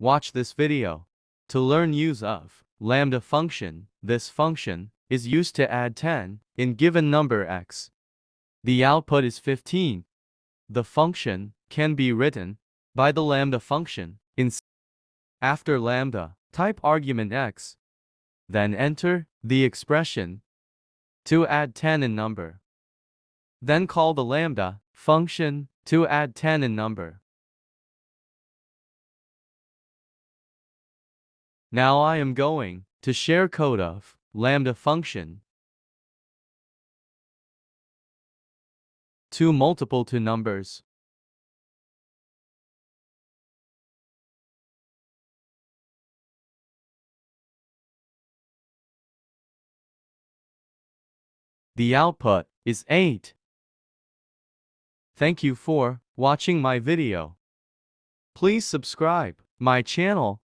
Watch this video to learn use of lambda function. This function is used to add 10 in given number x. The output is 15. The function can be written by the lambda function. After lambda, type argument x. Then enter the expression to add 10 in number. Then call the lambda function to add 10 in number. Now I am going to share code of lambda function to multiple to numbers. The output is 8. Thank you for watching my video. Please subscribe my channel